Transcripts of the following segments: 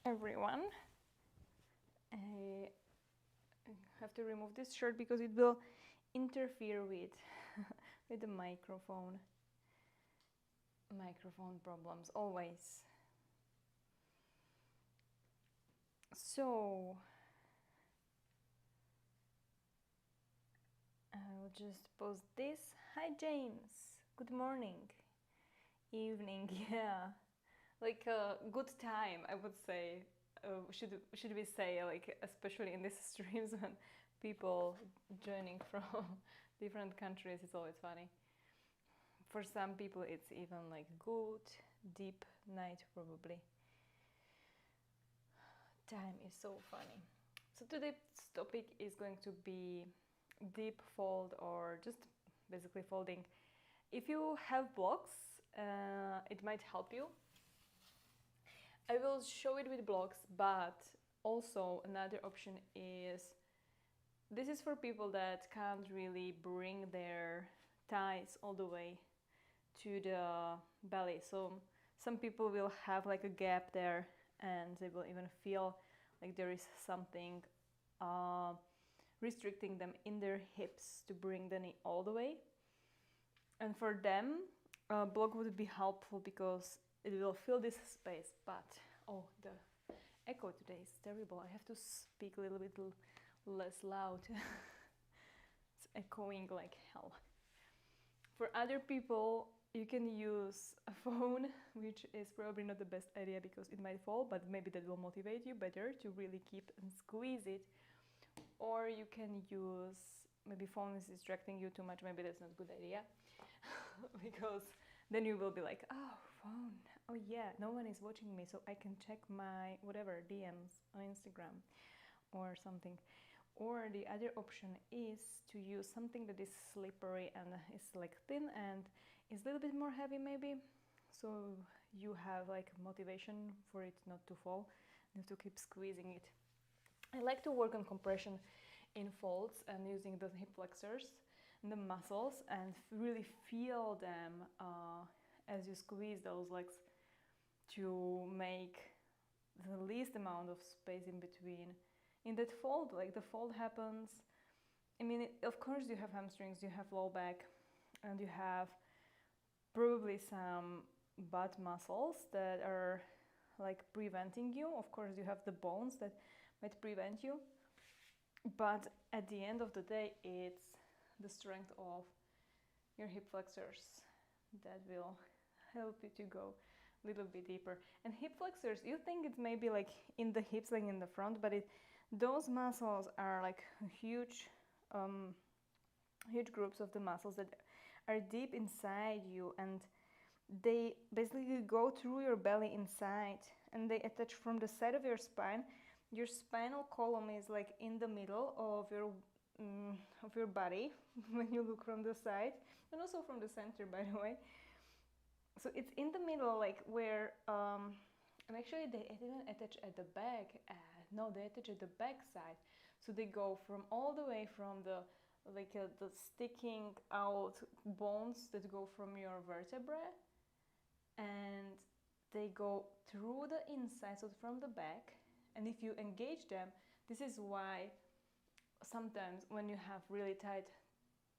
everyone. I have to remove this shirt because it will interfere with with the microphone. Microphone problems always. So I'll just post this. Hi James. Good morning. Evening. Yeah. Like a good time, I would say. Should we say, like, especially in these streams when people joining from different countries, it's always funny. For some people it's even like good deep night probably. Time is so funny. So today's topic is going to be deep fold, or just basically folding. If you have blocks, it might help you. I will show it with blocks, but also another option is, this is for people that can't really bring their thighs all the way to the belly. So some people will have like a gap there, and they will even feel like there is something restricting them in their hips to bring the knee all the way. And for them, a block would be helpful because it will fill this space. But oh, the echo today is terrible. I have to speak a little bit less loud. It's echoing like hell. For other people, you can use a phone, which is probably not the best idea because it might fall, but maybe that will motivate you better to really keep and squeeze it. Or you can use, maybe phone is distracting you too much, maybe that's not a good idea. Because then you will be like, oh, phone, oh yeah, no one is watching me, so I can check my whatever DMs on Instagram or something. Or the other option is to use something that is slippery and is like thin and is a little bit more heavy maybe, so you have like motivation for it not to fall. You have to keep squeezing it. I like to work on compression in folds and using the hip flexors and the muscles and really feel them as you squeeze those legs to make the least amount of space in between. In that fold, like the fold happens, I mean, of course you have hamstrings, you have low back, and you have probably some butt muscles that are like preventing you. Of course you have the bones that might prevent you, but at the end of the day it's the strength of your hip flexors that will help you to go a little bit deeper. And hip flexors, you think it's maybe like in the hips, like in the front, but those muscles are like huge huge groups of the muscles that are deep inside you, and they basically go through your belly inside, and they attach from the side of your spine. Your spinal column is like in the middle of your body when you look from the side, and also from the center, by the way. So it's in the middle, like where and actually they even attach at the back. No, they attach at the back side. So they go from all the way from the the sticking out bones that go from your vertebrae, and they go through the inside, so from the back. And if you engage them, this is why sometimes when you have really tight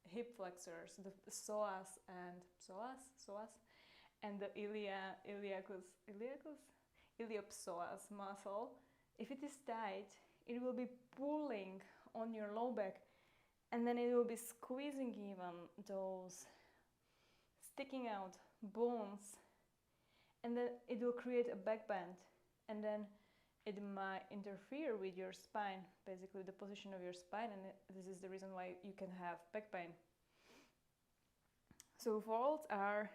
hip flexors, the psoas and the iliopsoas muscle, if it is tight, it will be pulling on your low back, and then it will be squeezing even those sticking out bones, and then it will create a back bend, and then it might interfere with your spine, basically the position of your spine, and this is the reason why you can have back pain. So folds are,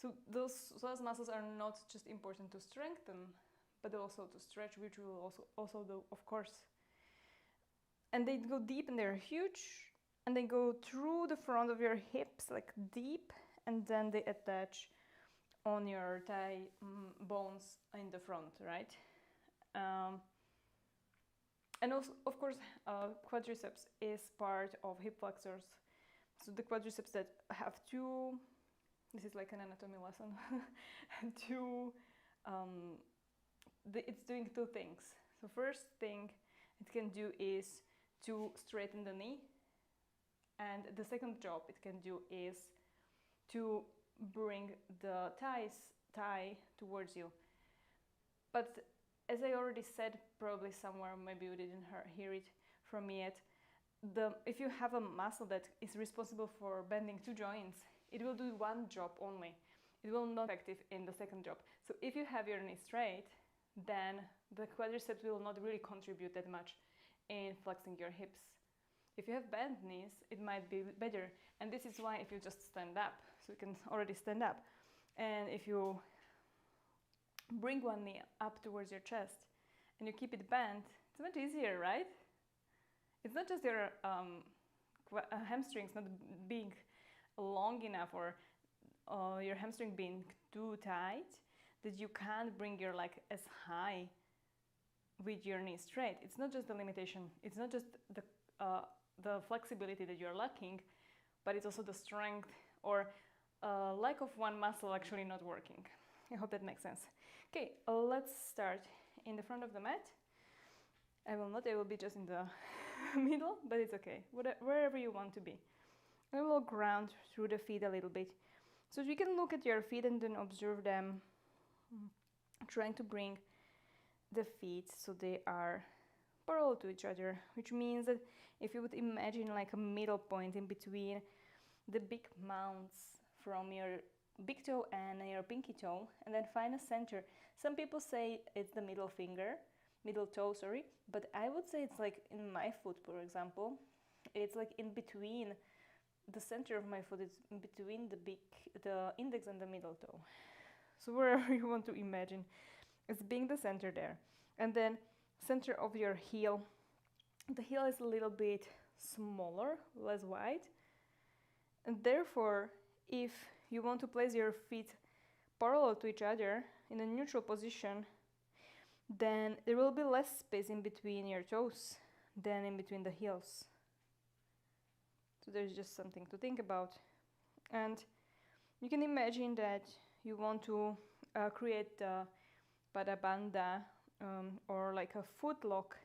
so those muscles are not just important to strengthen, but also to stretch, which we will also do, of course. And they go deep, and they're huge, and they go through the front of your hips, like deep, and then they attach on your thigh bones in the front, right? And also, of course, quadriceps is part of hip flexors. So the quadriceps that have two, this is like an anatomy lesson, two it's doing two things. So first thing it can do is to straighten the knee, and the second job it can do is to bring the thigh towards you. But as I already said, probably somewhere, maybe you didn't hear it from me yet, if you have a muscle that is responsible for bending two joints, it will do one job only. It will not be effective in the second job. So if you have your knee straight, then the quadriceps will not really contribute that much in flexing your hips. If you have bent knees, it might be better. And this is why if you just stand up, so you can already stand up, and if you bring one knee up towards your chest and you keep it bent, it's much easier, right? It's not just your hamstrings not being long enough, or your hamstring being too tight that you can't bring your leg as high with your knee straight. It's not just the limitation, it's not just the flexibility that you're lacking, but it's also the strength or lack of one muscle actually not working. I hope that makes sense. Okay, let's start in the front of the mat. I will be just in the middle, but it's okay, wherever you want to be. I will ground through the feet a little bit. So you can look at your feet and then observe them, trying to bring the feet so they are parallel to each other, which means that if you would imagine like a middle point in between the big mounts from your big toe and your pinky toe, and then find a center. Some people say it's the middle toe, but I would say it's like in my foot, for example, it's like in between the center of my foot, it's in between the index and the middle toe. So wherever you want to imagine, it's being the center there. And then center of your heel. The heel is a little bit smaller, less wide. And therefore, if you want to place your feet parallel to each other in a neutral position, then there will be less space in between your toes than in between the heels. So there's just something to think about. And you can imagine that you want to create the Pada Bandha or like a foot lock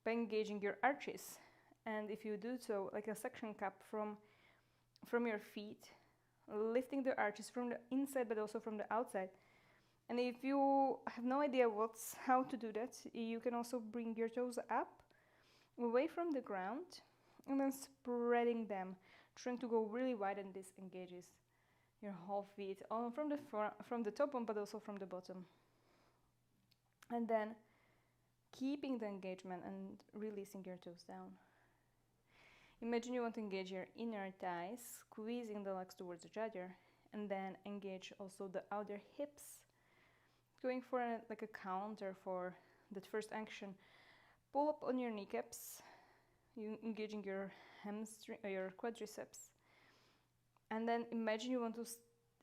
by engaging your arches. And if you do so, like a suction cup from your feet, lifting the arches from the inside but also from the outside. And if you have no idea how to do that, you can also bring your toes up, away from the ground, and then spreading them, trying to go really wide, and this engages your whole feet from the top one, but also from the bottom. And then keeping the engagement and releasing your toes down. Imagine you want to engage your inner thighs, squeezing the legs towards each other, and then engage also the outer hips, going for like a counter for that first action. Pull up on your kneecaps, you engaging your hamstring or your quadriceps, and then imagine you want to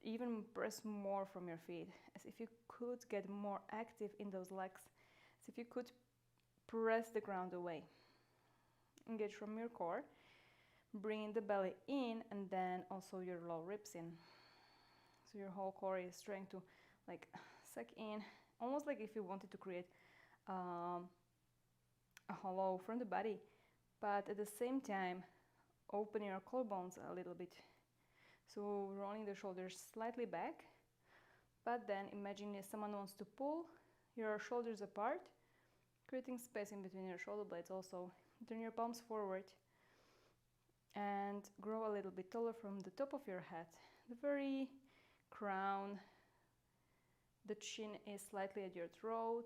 even press more from your feet, as if you could get more active in those legs, as if you could press the ground away. Engage from your core, bringing the belly in, and then also your low ribs in. So your whole core is trying to like suck in, almost like if you wanted to create a hollow from the body, but at the same time open your collarbones a little bit. So rolling the shoulders slightly back, but then imagine if someone wants to pull your shoulders apart, creating space in between your shoulder blades also. Turn your palms forward and grow a little bit taller from the top of your head. The very crown, the chin is slightly at your throat.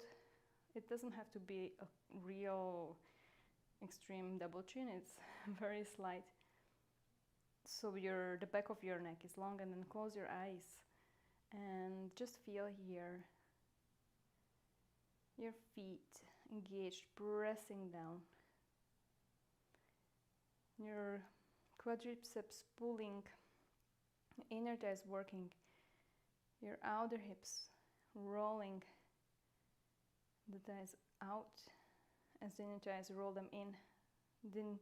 It doesn't have to be a real extreme double chin, it's very slight. So the back of your neck is long, and then close your eyes and just feel here your feet engaged, pressing down. Your quadriceps pulling, inner thighs working, your outer hips rolling the thighs out as the inner thighs roll them in. Then,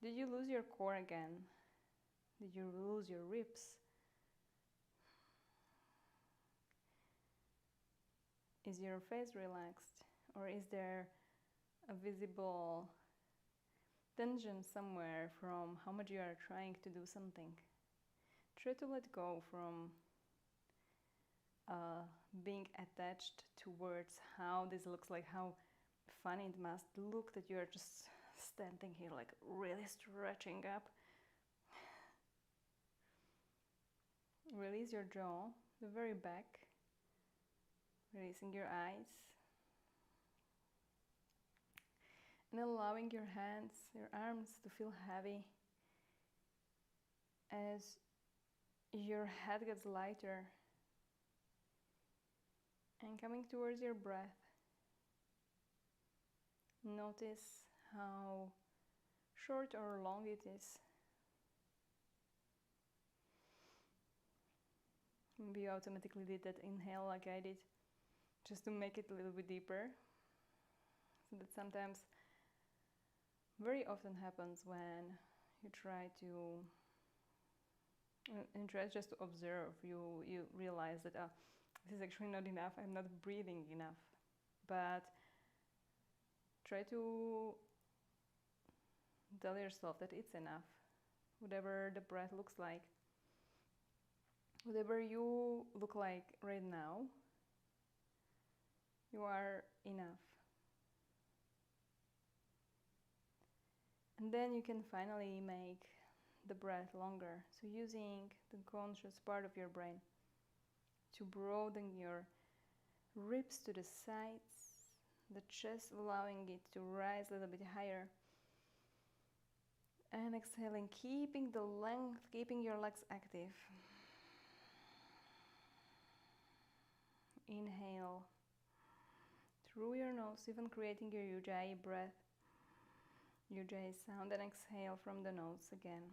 did you lose your core again? Did you lose your ribs? Is your face relaxed, or is there a visible tension somewhere from how much you are trying to do something? Try to let go from being attached towards how this looks like, how funny it must look that you are just standing here like really stretching up. Release your jaw, the very back, releasing your eyes, and allowing your hands, your arms to feel heavy as your head gets lighter, and coming towards your breath. Notice how short or long it is. Maybe you automatically did that inhale like I did, just to make it a little bit deeper. So that sometimes, very often happens when you try to, and try just to observe, you realize that this is actually not enough, I'm not breathing enough. But try to tell yourself that it's enough, whatever the breath looks like. Whatever you look like right now, you are enough. And then you can finally make the breath longer. So using the conscious part of your brain to broaden your ribs to the sides, the chest, allowing it to rise a little bit higher. And exhaling, keeping the length, keeping your legs active. Inhale through your nose, even creating your Ujjayi breath, Ujjayi sound, and exhale from the nose again.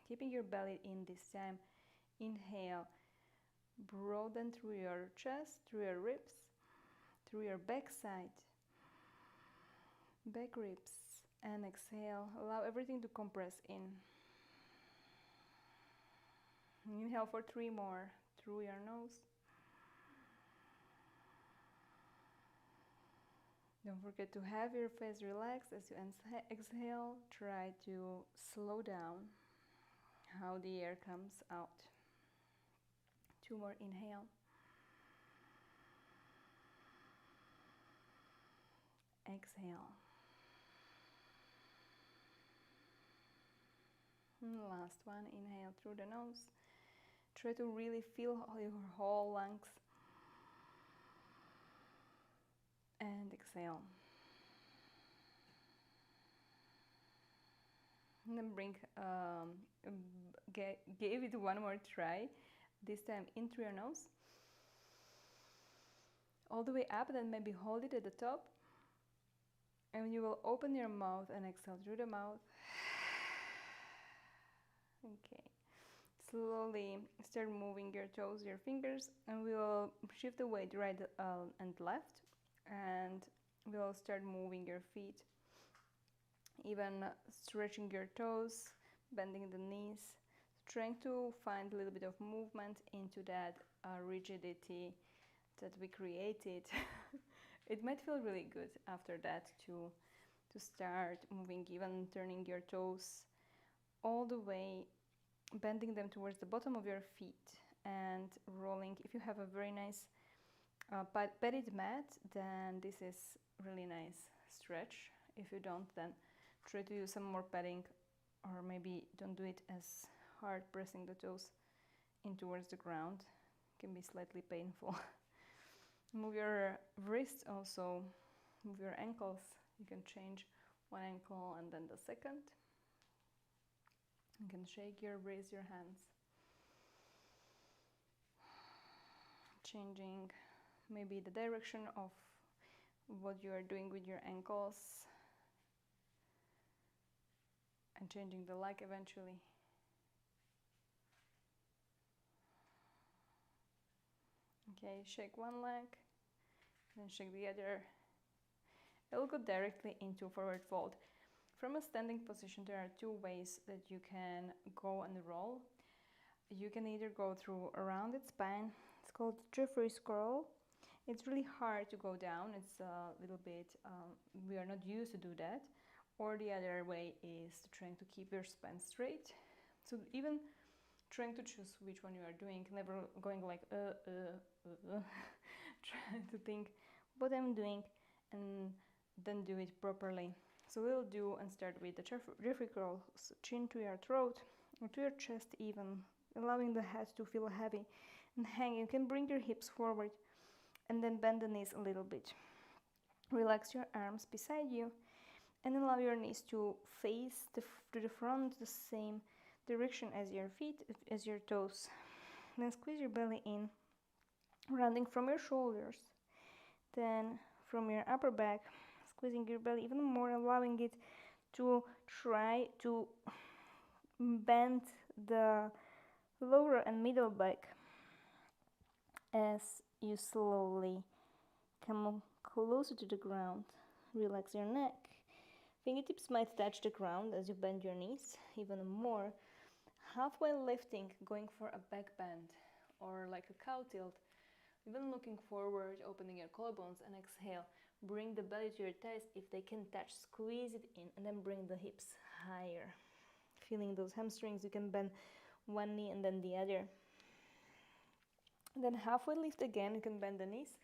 Keeping your belly in this time. Inhale, broaden through your chest, through your ribs, through your backside, back ribs, and exhale. Allow everything to compress in. Inhale for 3 more through your nose. Don't forget to have your face relaxed as you exhale. Try to slow down how the air comes out. 2 more inhale. Exhale. And last one, inhale through the nose. Try to really feel your whole lungs. And exhale. And then give it one more try. This time in through your nose. All the way up, then maybe hold it at the top. And you will open your mouth and exhale through the mouth. Okay. Slowly start moving your toes, your fingers, and we'll shift the weight right and left. And we'll start moving your feet, even stretching your toes, bending the knees, trying to find a little bit of movement into that rigidity that we created. It might feel really good after that to start moving, even turning your toes all the way, bending them towards the bottom of your feet and rolling. If you have a very nice padded mat, then this is really nice stretch. If you don't, then try to use some more padding, or maybe don't do it as hard, pressing the toes in towards the ground. It can be slightly painful. Move your wrists also, move your ankles. You can change one ankle and then the second. You can shake raise your hands. Changing maybe the direction of what you are doing with your ankles. And changing the leg eventually. Okay, shake one leg, then shake the other. It will go directly into forward fold. From a standing position, there are 2 ways that you can go and roll. You can either go through a rounded spine. It's called Jeffrey's curl. It's really hard to go down. It's a little bit, we are not used to do that. Or the other way is trying to keep your spine straight. So even trying to choose which one you are doing, never going like trying to think what I'm doing and then do it properly. So we'll do and start with the Jeffrey curls, chin to your throat or to your chest even, allowing the head to feel heavy and hang. You can bring your hips forward and then bend the knees a little bit. Relax your arms beside you and allow your knees to face to the front the same direction as your feet, as your toes. Then squeeze your belly in, rounding from your shoulders, then from your upper back, squeezing your belly even more, allowing it to try to bend the lower and middle back as you slowly come closer to the ground. Relax your neck. Fingertips might touch the ground as you bend your knees even more. Halfway lifting, going for a back bend or like a cow tilt. Even looking forward, opening your collarbones, and exhale. Bring the belly to your thighs if they can touch. Squeeze it in and then bring the hips higher. Feeling those hamstrings, you can bend one knee and then the other. And then halfway lift again, you can bend the knees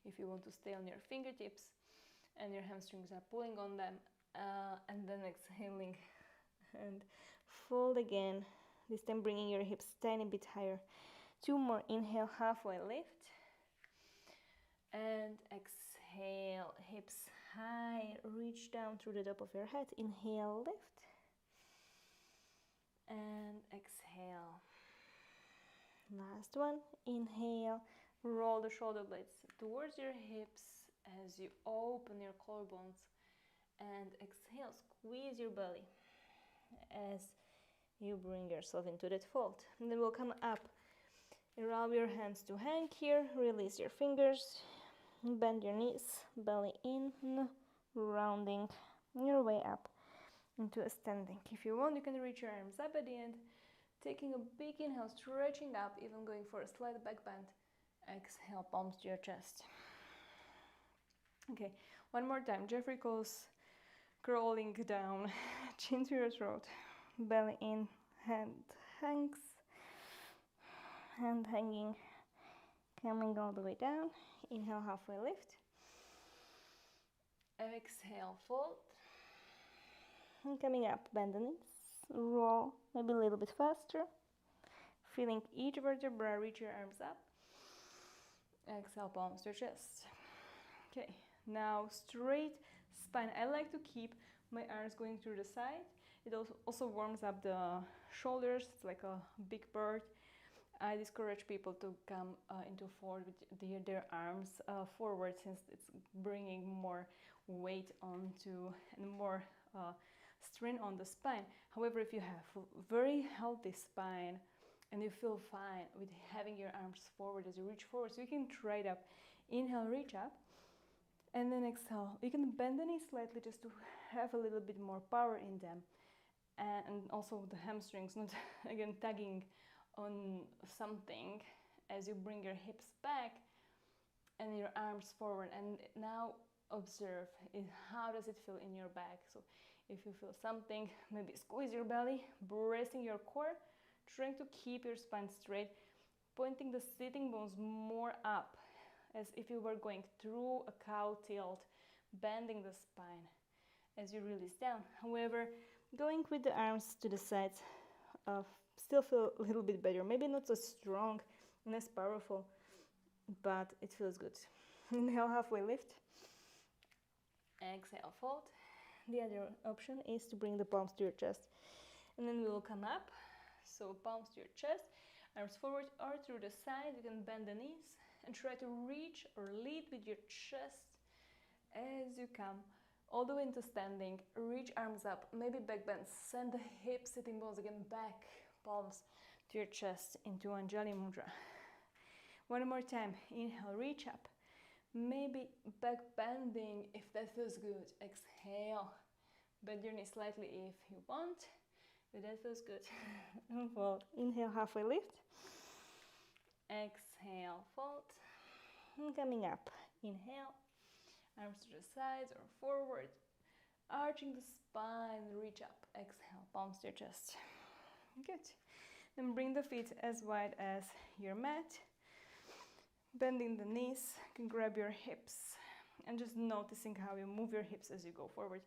if you want to stay on your fingertips and your hamstrings are pulling on them. And then exhaling and fold again. This time bringing your hips tiny bit higher. 2 more. Inhale, halfway lift. And exhale, hips high. Reach down through the top of your head. Inhale, lift. And exhale. Last one. Inhale. Roll the shoulder blades towards your hips as you open your collarbones. And exhale, squeeze your belly as you bring yourself into that fold. And then we'll come up. Allow your hands to hang here. Release your fingers. Bend your knees, belly in, rounding your way up into a standing. If you want, you can reach your arms up at the end. Taking a big inhale, stretching up, even going for a slight back bend. Exhale, palms to your chest. Okay, one more time. Jeffrey curls, crawling down, chin to your throat, belly in, hand hangs, hand hanging, coming all the way down. Inhale, halfway lift. Exhale, fold. And coming up, bend the knees, roll, maybe a little bit faster. Feeling each vertebra, reach your arms up. Exhale, palms to your chest. Okay, now straight spine. I like to keep my arms going through the side. It also warms up the shoulders. It's like a big bird. I discourage people to come into forward with their arms forward, since it's bringing more weight onto and more strain on the spine. However, if you have a very healthy spine and you feel fine with having your arms forward as you reach forward, so you can try it up. Inhale, reach up, and then exhale. You can bend the knees slightly just to have a little bit more power in them, and also the hamstrings not again tugging on something as you bring your hips back and your arms forward. And now observe how does it feel in your back. So if you feel something, maybe squeeze your belly, bracing your core, trying to keep your spine straight, pointing the sitting bones more up as if you were going through a cow tilt, bending the spine as you release down. However, going with the arms to the sides still feel a little bit better. Maybe not so strong and as powerful, but it feels good. Inhale, halfway lift. Exhale, fold. The other option is to bring the palms to your chest. And then we will come up. So palms to your chest, arms forward or through the side. You can bend the knees and try to reach or lead with your chest as you come all the way into standing. Reach arms up, maybe back bend. Send the hips, sitting bones again back. Palms to your chest into Anjali Mudra. One more time. Inhale, reach up. Maybe back bending if that feels good. Exhale. Bend your knees slightly if you want, but that feels good. Fold. Inhale, halfway lift. Exhale, fold. And coming up. Inhale, arms to the sides or forward, arching the spine, reach up. Exhale, palms to your chest. Good. Then bring the feet as wide as your mat. Bending the knees, you can grab your hips and just noticing how you move your hips as you go forward.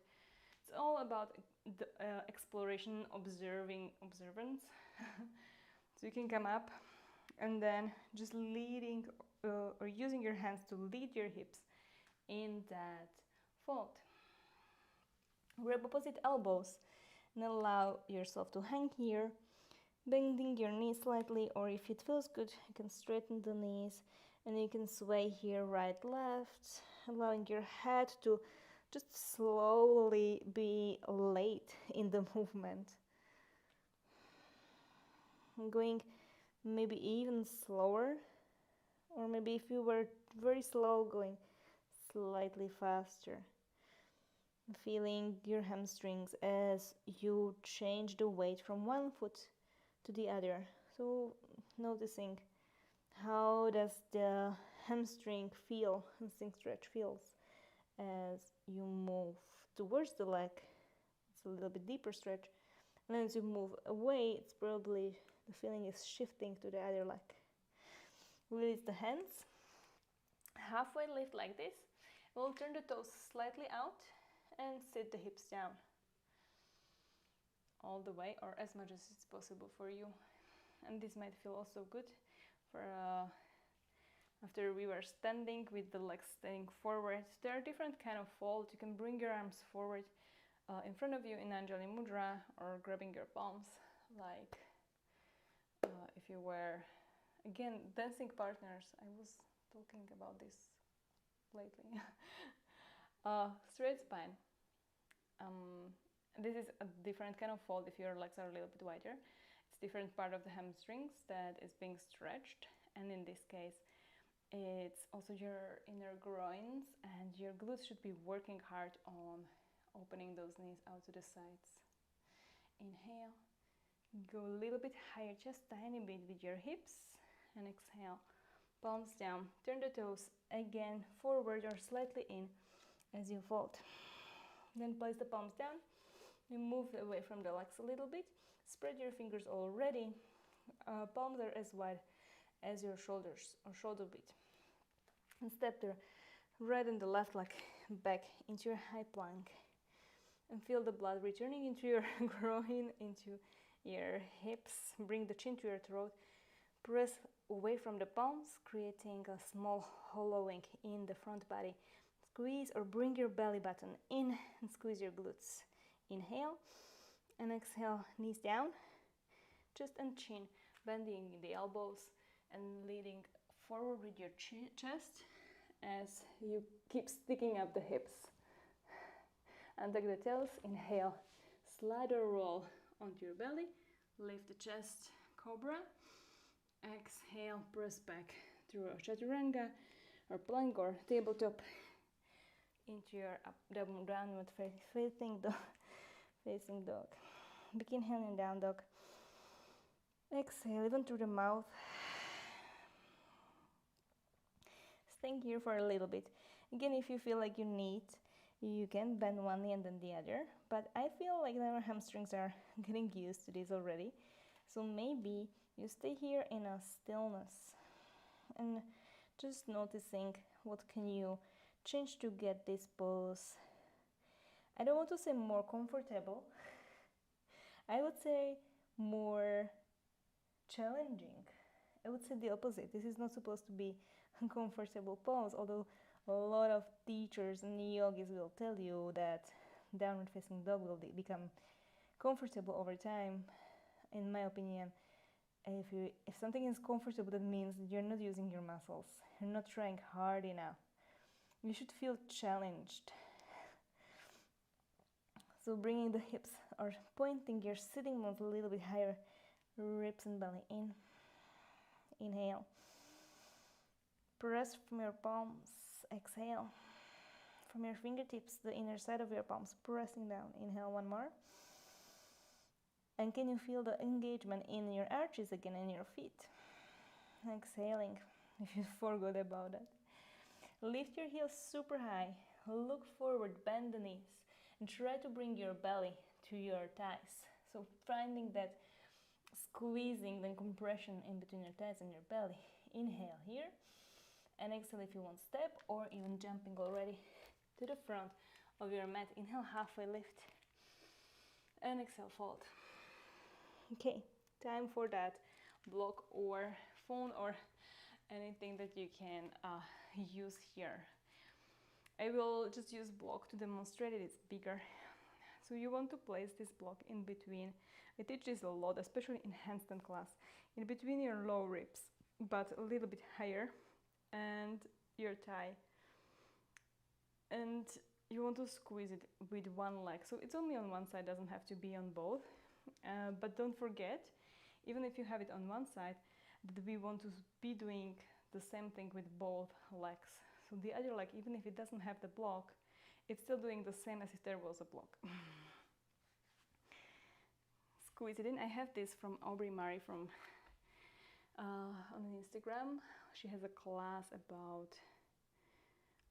It's all about the exploration, observance. So you can come up and then just leading or using your hands to lead your hips in that fold. Grab opposite elbows and allow yourself to hang here, bending your knees slightly, or if it feels good, you can straighten the knees and you can sway here right, left, allowing your head to just slowly be late in the movement. Going maybe even slower, or maybe if you were very slow, going slightly faster. Feeling your hamstrings as you change the weight from one foot to the other. So noticing how does the hamstring stretch feels as you move towards the leg. It's a little bit deeper stretch. And as you move away, it's probably the feeling is shifting to the other leg. Release the hands. Halfway lift like this. We'll turn the toes slightly out and sit the hips down. All the way, or as much as it's possible for you. And this might feel also good for after we were standing with the legs standing forward. There are different kind of folds. You can bring your arms forward in front of you in Anjali Mudra, or grabbing your palms like if you were, again, dancing partners. I was talking about this lately. Straight spine. This is a different kind of fold if your legs are a little bit wider. It's different part of the hamstrings that is being stretched, and in this case it's also your inner groins, and your glutes should be working hard on opening those knees out to the sides. Inhale, go a little bit higher, just tiny bit with your hips, and exhale, palms down, turn the toes again forward or slightly in as you fold. Then place the palms down, you move away from the legs a little bit, spread your fingers already, palms are as wide as your shoulders or shoulder bead. And step the right and the left leg back into your high plank. And feel the blood returning into your groin, into your hips. Bring the chin to your throat. Press away from the palms, creating a small hollowing in the front body. Squeeze or bring your belly button in and squeeze your glutes. Inhale and exhale, knees down, chest and chin, bending the elbows and leading forward with your chest as you keep sticking up the hips. And tuck the toes, inhale, slide or roll onto your belly, lift the chest, cobra, exhale, press back through a chaturanga or plank or tabletop into your downward facing dog. Begin hand in down dog. Exhale, even through the mouth. Staying here for a little bit. Again, if you feel like you need, you can bend one knee and then the other. But I feel like our hamstrings are getting used to this already. So maybe you stay here in a stillness and just noticing what can you change to get this pose. I don't want to say more comfortable. I would say more challenging. I would say the opposite. This is not supposed to be a comfortable pose, although a lot of teachers and yogis will tell you that downward facing dog will become comfortable over time. In my opinion, if something is comfortable, that means you're not using your muscles. You're not trying hard enough. You should feel challenged. So bringing the hips or pointing your sitting bones a little bit higher, ribs and belly in. Inhale. Press from your palms. Exhale. From your fingertips, the inner side of your palms, pressing down. Inhale, one more. And can you feel the engagement in your arches again in your feet? Exhaling, if you forgot about that. Lift your heels super high, look forward, bend the knees, and try to bring your belly to your thighs. So finding that squeezing, then compression in between your thighs and your belly. Inhale here, and exhale if you want step or even jumping already to the front of your mat. Inhale, halfway lift, and exhale, fold. Okay, time for that block or phone or anything that you can use here. I will just use block to demonstrate it. It's bigger. So you want to place this block in between. I teach this a lot, especially in handstand class, in between your low ribs, but a little bit higher, and your thigh. And you want to squeeze it with one leg. So it's only on one side, doesn't have to be on both. But don't forget, even if you have it on one side, that we want to be doing the same thing with both legs. So the other leg, even if it doesn't have the block, it's still doing the same as if there was a block. Squeeze it in. I have this from Aubrey Murray from on Instagram. She has a class about,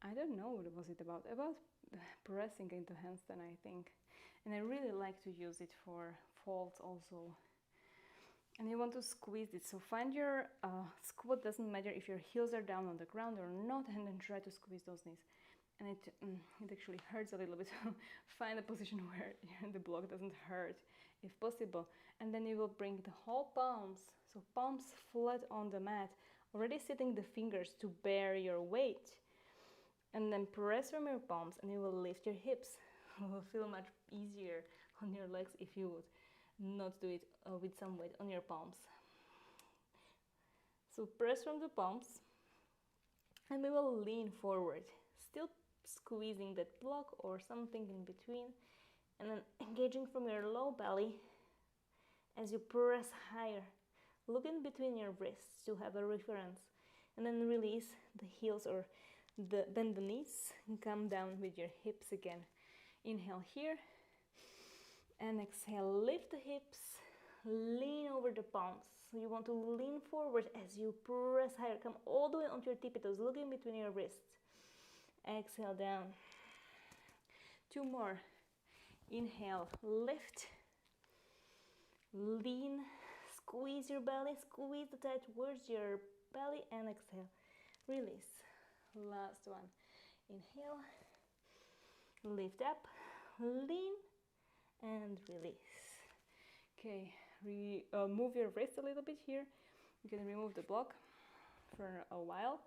I don't know what was it about pressing into handstand, I think. And I really like to use it for folds also. And you want to squeeze it. So find your squat, doesn't matter if your heels are down on the ground or not, and then try to squeeze those knees. And it actually hurts a little bit. Find a position where the block doesn't hurt, if possible. And then you will bring the whole palms, so palms flat on the mat, already sitting the fingers to bear your weight. And then press from your palms, and you will lift your hips. It will feel much easier on your legs if you would not do it with some weight on your palms. So press from the palms, and we will lean forward, still squeezing that block or something in between, and then engaging from your low belly as you press higher. Look in between your wrists to have a reference, and then release the heels or bend the knees and come down with your hips again. Inhale here, and exhale, lift the hips, lean over the palms. So you want to lean forward as you press higher. Come all the way onto your tippy toes, look in between your wrists. Exhale down. 2 more. Inhale, lift, lean, squeeze your belly, squeeze the thigh towards your belly, and exhale, release. Last one. Inhale, lift up, lean, and release. Okay, move your wrist a little bit here. You can remove the block for a while,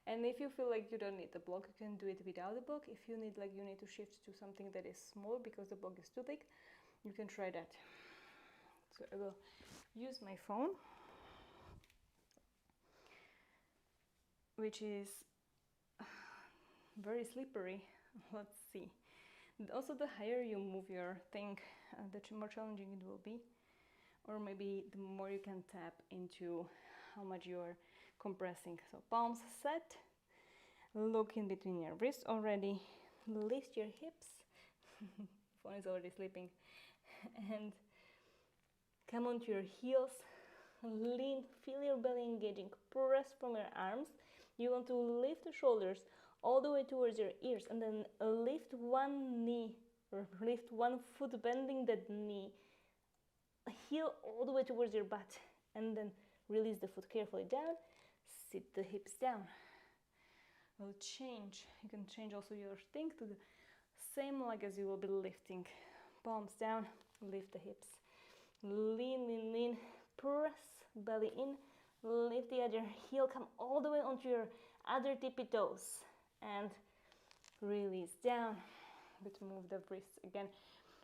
and if you feel like you don't need the block, you can do it without the block. If you need to shift to something that is small because the block is too big, you can try that. So I will use my phone, which is very slippery. Let's see. And also, the higher you move your thing, the more challenging it will be, or maybe the more you can tap into how much you are compressing. So palms set, look in between your wrists already, lift your hips. Phone is already sleeping, and come onto your heels, lean, feel your belly engaging, press from your arms. You want to lift the shoulders all the way towards your ears, and then lift one knee or lift one foot, bending that knee, heel all the way towards your butt, and then release the foot carefully down, sit the hips down. We'll change. You can change also your thing to the same leg as you will be lifting. Palms down, lift the hips, lean, lean, lean, press belly in, lift the other heel, come all the way onto your other tippy toes, and release down, but move the wrists again.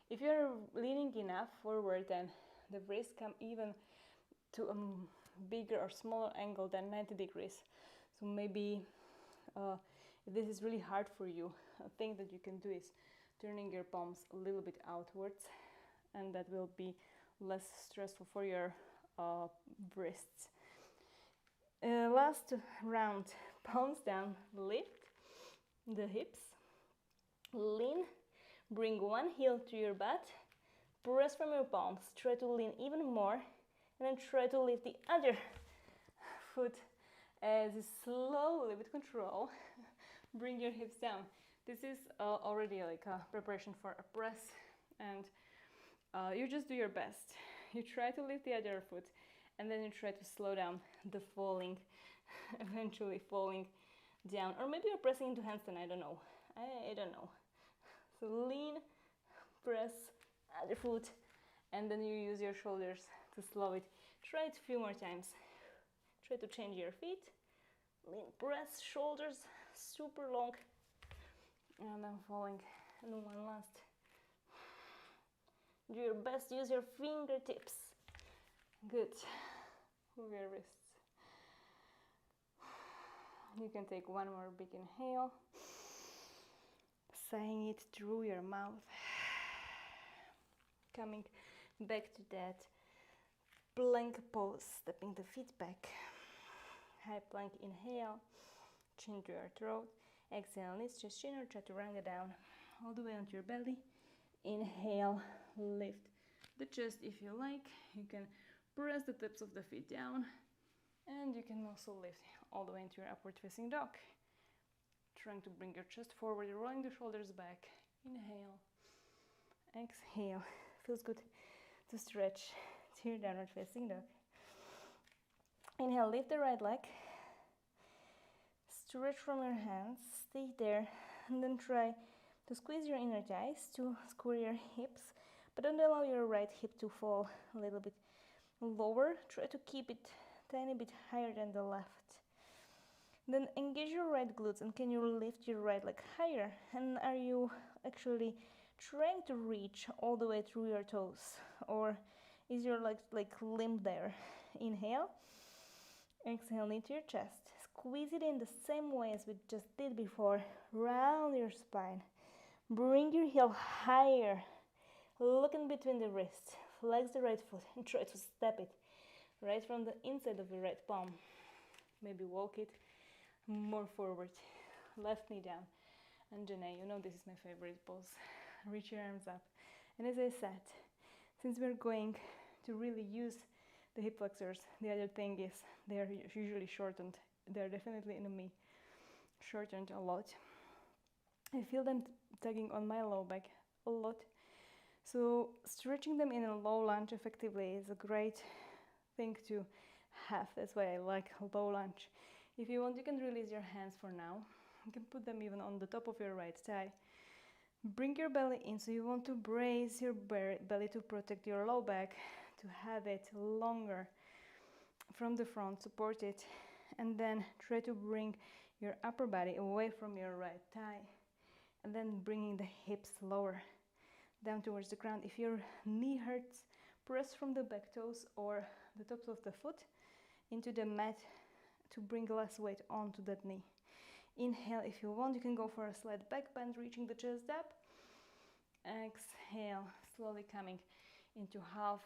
If you're leaning enough forward, then the wrists come even to a bigger or smaller angle than 90 degrees. So maybe if this is really hard for you, a thing that you can do is turning your palms a little bit outwards, and that will be less stressful for your wrists. Last round, palms down, lift the hips, lean, bring one heel to your butt, press from your palms, try to lean even more, and then try to lift the other foot as you slowly, with control, bring your hips down. This is already like a preparation for a press, and you just do your best. You try to lift the other foot, and then you try to slow down the falling, eventually falling down. Or maybe you're pressing into handstand, I don't know. I don't know. So lean, press, other foot, and then you use your shoulders to slow it. Try it a few more times. Try to change your feet. Lean, press, shoulders, super long. And then falling. And one last. Do your best, use your fingertips. Good. Move your wrists. You can take one more big inhale, saying it through your mouth. Coming back to that plank pose, stepping the feet back. High plank, inhale, chin to your throat. Exhale, knees, chest, chin, or chaturanga down, all the way onto your belly. Inhale, lift the chest if you like. You can press the tips of the feet down, and you can also lift all the way into your upward facing dog. Trying to bring your chest forward, rolling the shoulders back. Inhale, exhale. Feels good to stretch to your downward facing dog. Inhale, lift the right leg. Stretch from your hands, stay there, and then try to squeeze your inner thighs to square your hips, but don't allow your right hip to fall a little bit lower. Try to keep it a tiny bit higher than the left. Then engage your right glutes, and can you lift your right leg higher? And are you actually trying to reach all the way through your toes, or is your leg like limp there? Inhale, exhale, knee to your chest. Squeeze it in the same way as we just did before. Round your spine. Bring your heel higher. Look in between the wrists. Flex the right foot and try to step it right from the inside of your right palm. Maybe walk it more forward. Left knee down. And Janae, you know this is my favorite pose. Reach your arms up. And as I said, since we're going to really use the hip flexors, the other thing is they are usually shortened. They're definitely in me shortened a lot. I feel them tugging on my low back a lot. So stretching them in a low lunge effectively is a great thing to have. That's why I like low lunge. If you want, you can release your hands for now. You can put them even on the top of your right thigh. Bring your belly in, so you want to brace your belly to protect your low back, to have it longer from the front, support it, and then try to bring your upper body away from your right thigh, and then bringing the hips lower down towards the ground. If your knee hurts, press from the back toes or the tops of the foot into the mat to bring less weight onto that knee. Inhale, if you want, you can go for a slight back bend, reaching the chest up. Exhale, slowly coming into half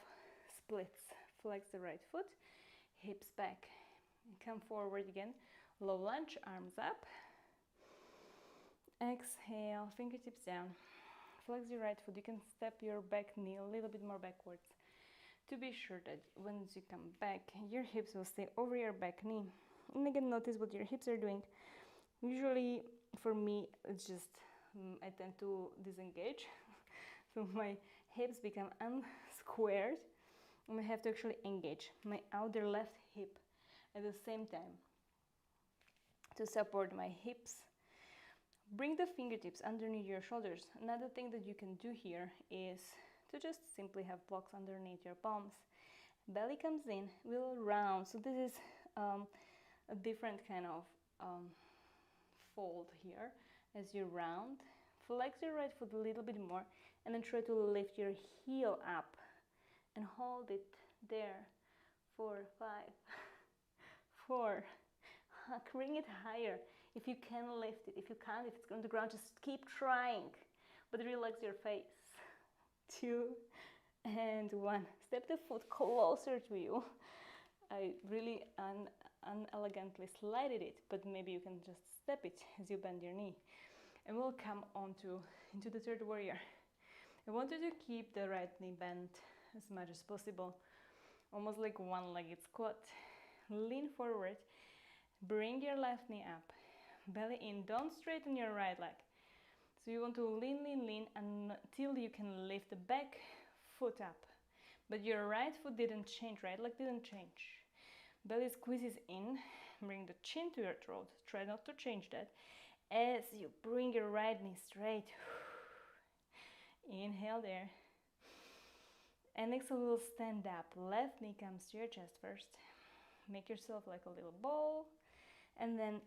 splits. Flex the right foot, hips back. Come forward again, low lunge, arms up. Exhale, fingertips down. Flex your right foot. You can step your back knee a little bit more backwards to be sure that once you come back, your hips will stay over your back knee. And again, notice what your hips are doing. Usually, for me, it's just I tend to disengage. So my hips become unsquared, and I have to actually engage my outer left hip at the same time to support my hips. Bring the fingertips underneath your shoulders. Another thing that you can do here is to just simply have blocks underneath your palms. Belly comes in, will round. So this is a different kind of fold here as you round. Flex your right foot a little bit more, and then try to lift your heel up and hold it there. 4, 5, 4. Bring it higher. If you can lift it, if you can't, if it's on the ground, just keep trying, but relax your face. 2 and 1. Step the foot closer to you. I really unelegantly slided it, but maybe you can just step it as you bend your knee. And we'll come into the third warrior. I want you to keep the right knee bent as much as possible, almost like one-legged squat. Lean forward, bring your left knee up, belly in. Don't straighten your right leg. So you want to lean, lean, lean until you can lift the back foot up. But your right foot didn't change, right leg didn't change. Belly squeezes in, bring the chin to your throat. Try not to change that. As you bring your right knee straight. Inhale there. And exhale, we'll stand up. Left knee comes to your chest first. Make yourself like a little ball. And then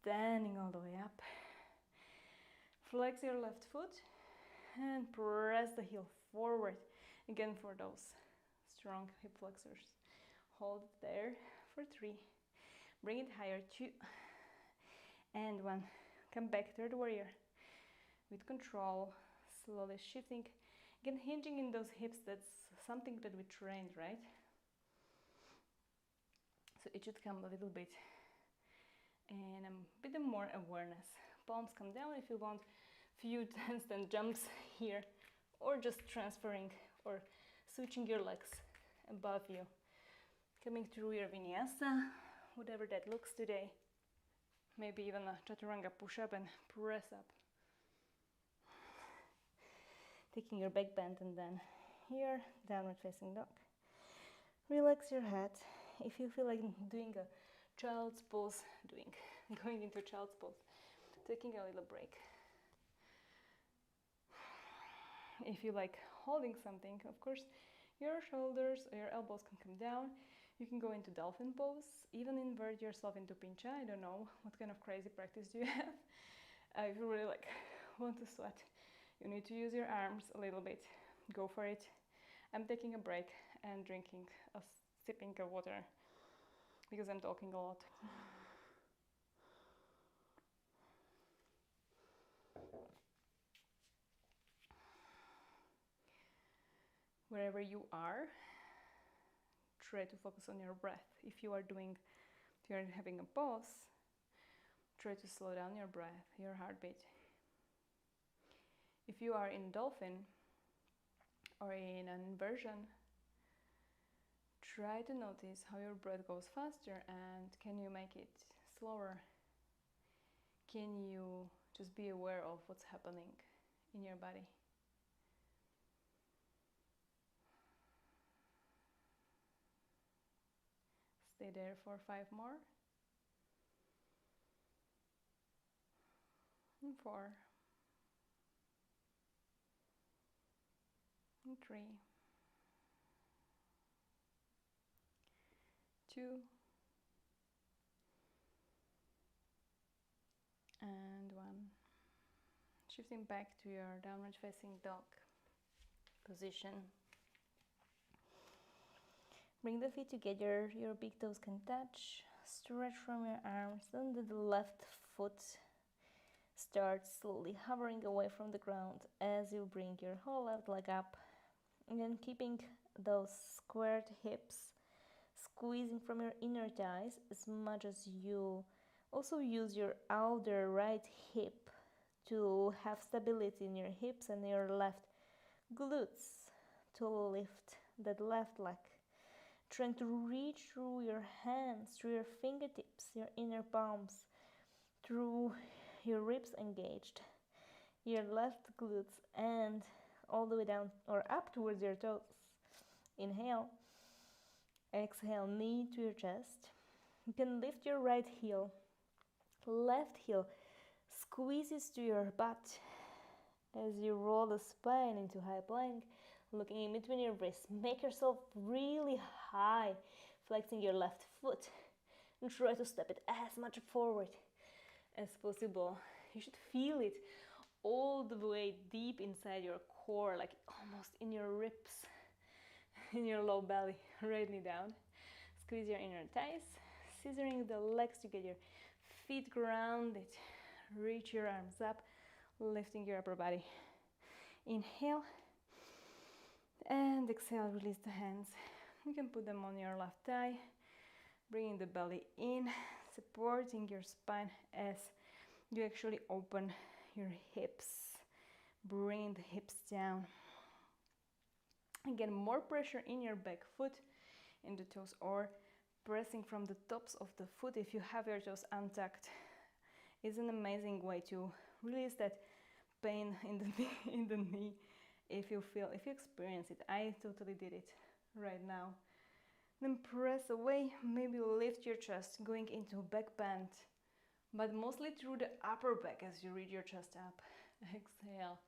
standing all the way up. Flex your left foot and press the heel forward. Again for those strong hip flexors. Hold it there for 3. Bring it higher, 2. And 1. Come back, third warrior. With control, slowly shifting. Again, hinging in those hips, that's something that we trained, right? So it should come a little bit. And a bit more awareness. Palms come down if you want. Few handstand jumps here. Or just transferring or switching your legs above you. Coming through your vinyasa, whatever that looks today. Maybe even a chaturanga push-up and press up. Taking your back bend and then here, downward facing dog. Relax your head. If you feel like doing a child's pose, going into child's pose, taking a little break. If you like holding something, of course, your shoulders or your elbows can come down. You can go into dolphin pose, even invert yourself into pincha. I don't know what kind of crazy practice do you have. If you really want to sweat, you need to use your arms a little bit. Go for it. I'm taking a break and sipping of water because I'm talking a lot. Wherever you are, try to focus on your breath. If you're having a pause, try to slow down your breath, your heartbeat. If you are in dolphin or in an inversion, try to notice how your breath goes faster and can you make it slower? Can you just be aware of what's happening in your body? Stay there for 5 more. And 4. And 3. 2. And 1. Shifting back to your downward facing dog position. Bring the feet together, your big toes can touch. Stretch from your arms, then the left foot starts slowly hovering away from the ground as you bring your whole left leg up. Again, keeping those squared hips, squeezing from your inner thighs as much as you also use your outer right hip to have stability in your hips and your left glutes to lift that left leg. Trying to reach through your hands, through your fingertips, your inner palms, through your ribs engaged, your left glutes, and all the way down or up towards your toes. Inhale. Exhale, knee to your chest. You can lift your right heel. Left heel squeezes to your butt as you roll the spine into high plank. Looking in between your wrists, make yourself really high, flexing your left foot and try to step it as much forward as possible. You should feel it all the way deep inside your core, like almost in your ribs, in your low belly, right knee down. Squeeze your inner thighs, scissoring the legs to get your feet grounded. Reach your arms up, lifting your upper body. Inhale. And exhale, release the hands. You can put them on your left thigh, bringing the belly in, supporting your spine as you actually open your hips, bringing the hips down. Again, more pressure in your back foot, in the toes, or pressing from the tops of the foot if you have your toes untucked. It's an amazing way to release that pain in the knee, if you experience it. I totally did it right now. Then press away, maybe lift your chest, going into back bend, but mostly through the upper back as you reach your chest up. Exhale,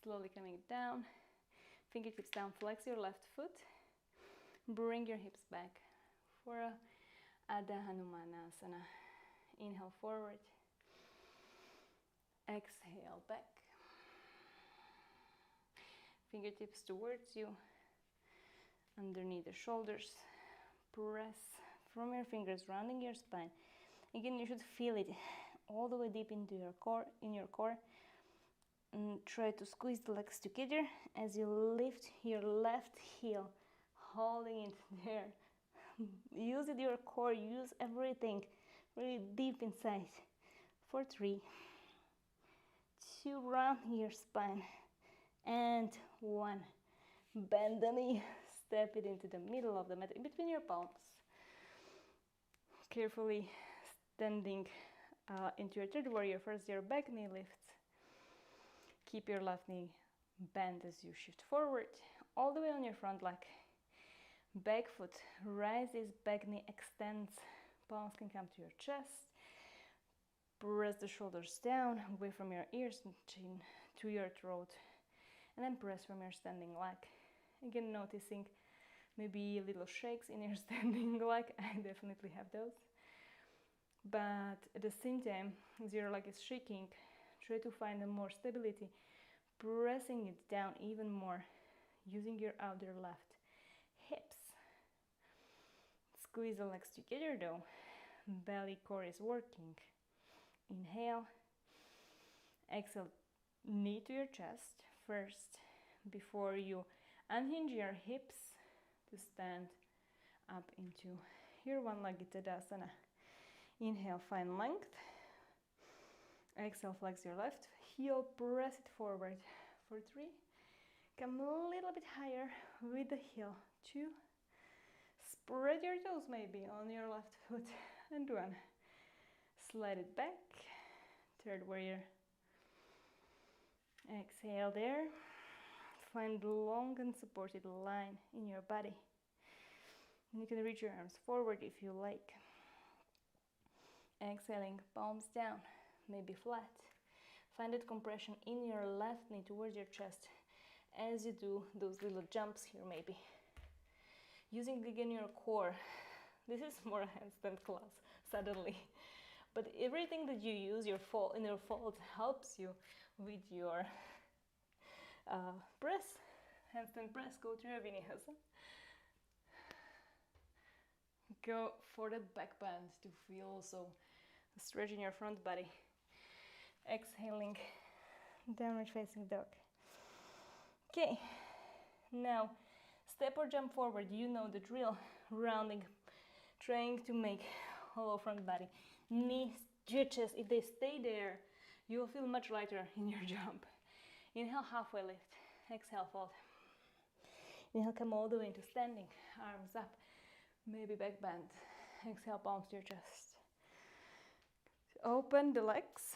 slowly coming down, fingertips down, flex your left foot, bring your hips back for a Adho Hanumanasana. Inhale forward, exhale back, fingertips towards you, underneath the shoulders, press from your fingers, rounding your spine. Again, you should feel it all the way deep into your core, and try to squeeze the legs together as you lift your left heel, holding it there. Use it, your core, use everything really deep inside. For 3, 2, round your spine, and 1. Bend the knee, step it into the middle of the mat, in between your palms. Carefully standing into your third warrior. First, your back knee lifts. Keep your left knee bent as you shift forward, all the way on your front leg. Back foot rises, back knee extends. Palms can come to your chest. Press the shoulders down, away from your ears and chin to your throat. And then press from your standing leg. Again, noticing maybe little shakes in your standing leg. I definitely have those. But at the same time, as your leg is shaking, try to find more stability, pressing it down even more, using your outer left hips. Squeeze the legs together though. Belly core is working. Inhale. Exhale, knee to your chest first, before you unhinge your hips to stand up into your one-legged Tadasana. Inhale, find length. Exhale, flex your left heel, press it forward. For 3, come a little bit higher with the heel. 2, spread your toes maybe on your left foot. And 1, slide it back. Third warrior. Exhale there. Find long and supported line in your body. And you can reach your arms forward if you like. Exhaling, palms down, maybe flat. Find that compression in your left knee towards your chest as you do those little jumps here maybe. Using again your core. This is more a handstand class, suddenly. But everything that you use in your fold helps you with your press, handstand press. Go to your vinyasa. Go for the back bend to feel also the stretch in your front body. Exhaling, downward facing dog. Okay, now step or jump forward. You know the drill. Rounding, trying to make hollow front body. Knees to your chest. If they stay there, you will feel much lighter in your jump. Inhale, halfway lift. Exhale, fold. Inhale, come all the way into standing. Arms up. Maybe back bend. Exhale, palms to your chest. Open the legs.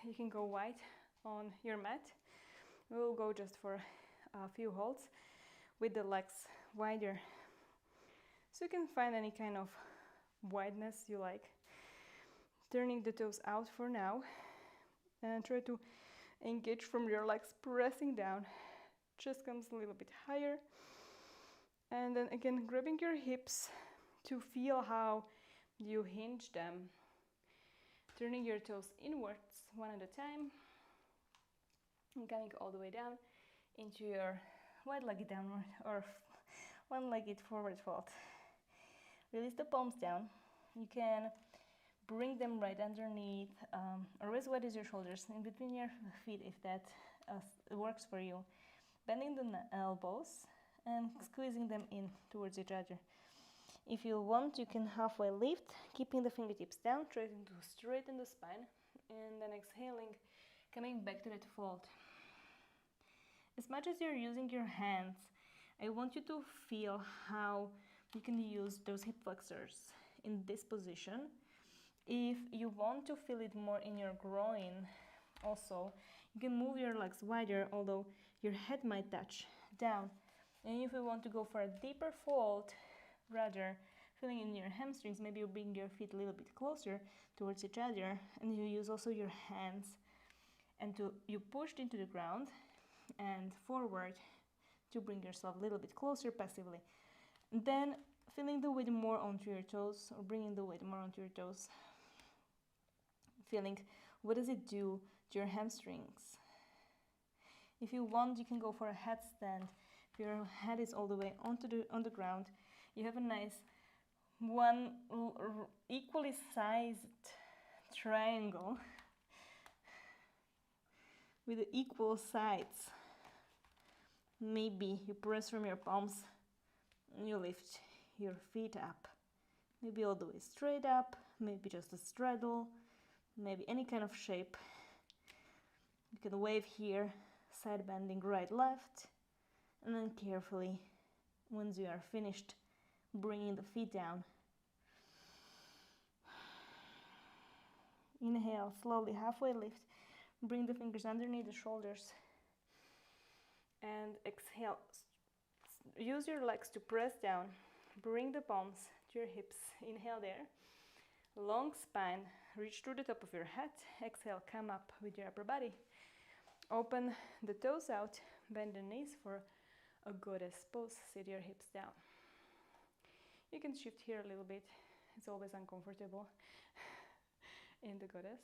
You can go wide on your mat. We'll go just for a few holds with the legs wider. So you can find any kind of wideness you like. Turning the toes out for now. And try to engage from your legs, pressing down. Chest comes a little bit higher. And then again, grabbing your hips to feel how you hinge them. Turning your toes inwards, one at a time. And coming all the way down into your wide-legged downward or one-legged forward fold. Release the palms down. You can bring them right underneath, or as wide as your shoulders, in between your feet if that works for you. Bending the elbows and squeezing them in towards each other. If you want, you can halfway lift, keeping the fingertips down, trying to straighten the spine, and then exhaling, coming back to that fold. As much as you're using your hands, I want you to feel how you can use those hip flexors in this position If you want to feel it more in your groin also, you can move your legs wider, although your head might touch down. And if you want to go for a deeper fold, rather feeling in your hamstrings, maybe you bring your feet a little bit closer towards each other, and you use also your hands, and you pushed into the ground and forward to bring yourself a little bit closer passively. And then feeling the weight more onto your toes, or bringing the weight more onto your toes, feeling what does it do to your hamstrings. If you want, you can go for a headstand. If your head is all the way on the ground, you have a nice one equally sized triangle with equal sides. Maybe you press from your palms and you lift your feet up, maybe all the way straight up, maybe just a straddle, maybe any kind of shape. You can wave here, side bending right left, and then carefully, once you are finished, bringing the feet down. Inhale, slowly halfway lift, bring the fingers underneath the shoulders, and exhale, use your legs to press down, bring the palms to your hips, inhale there, long spine, reach through the top of your head, exhale, come up with your upper body, open the toes out, bend the knees for a goddess pose, sit your hips down. You can shift here a little bit, it's always uncomfortable in the goddess.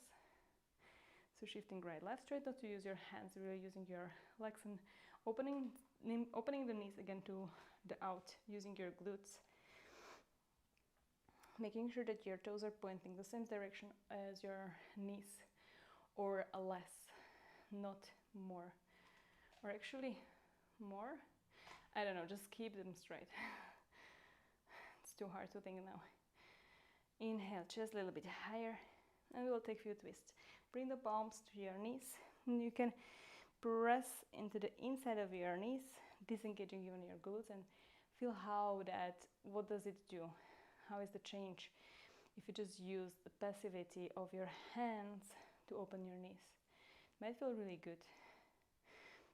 So shifting right, left, try not to use your hands, really using your legs and opening the knees again to the out, using your glutes. Making sure that your toes are pointing the same direction as your knees, or less, not more. Or actually more, I don't know, just keep them straight. It's too hard to think now. Inhale, chest a little bit higher, and we will take a few twists. Bring the palms to your knees, and you can press into the inside of your knees, disengaging even your glutes, and feel what does it do? How is the change if you just use the passivity of your hands to open your knees? It might feel really good.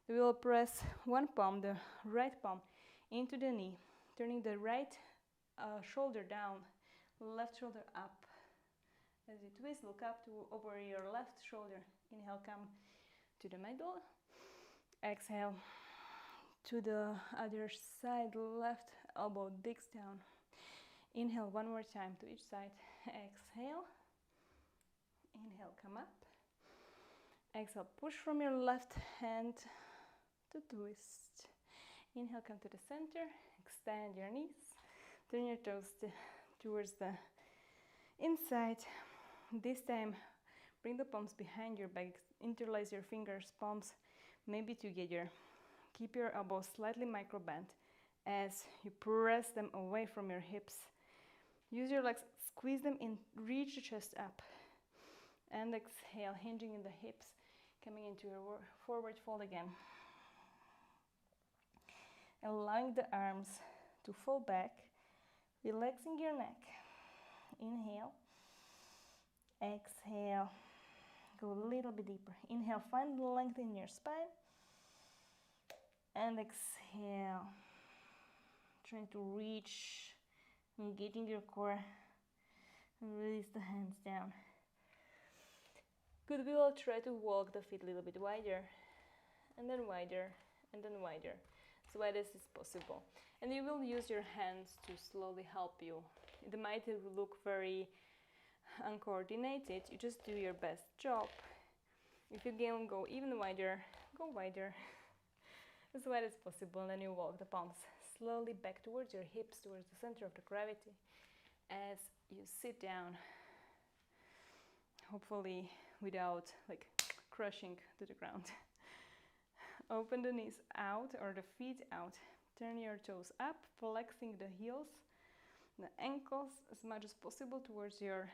We will press one palm, the right palm, into the knee, turning the right shoulder down, left shoulder up. As you twist, look up over your left shoulder. Inhale, come to the middle. Exhale to the other side, left elbow digs down. Inhale one more time to each side. Exhale. Inhale, come up. Exhale, push from your left hand to twist. Inhale, come to the center. Extend your knees. Turn your toes towards the inside. This time, bring the palms behind your back. Interlace your fingers, palms maybe together. Keep your elbows slightly micro bent as you press them away from your hips. Use your legs, squeeze them in, reach the chest up. And exhale, hinging in the hips, coming into your forward fold again. Allowing the arms to fall back, relaxing your neck. Inhale, exhale, go a little bit deeper. Inhale, find length in your spine. And exhale, trying to reach, engaging your core, and release the hands down. Good, we will try to walk the feet a little bit wider, and then wider, and then wider, as wide as is possible. And you will use your hands to slowly help you. It might look very uncoordinated, you just do your best job. If you can go even wider, go wider, as wide as possible, and then you walk the palms slowly back towards your hips, towards the center of the gravity, as you sit down, hopefully without crushing to the ground. Open the knees out, or the feet out. Turn your toes up, flexing the heels, the ankles as much as possible towards your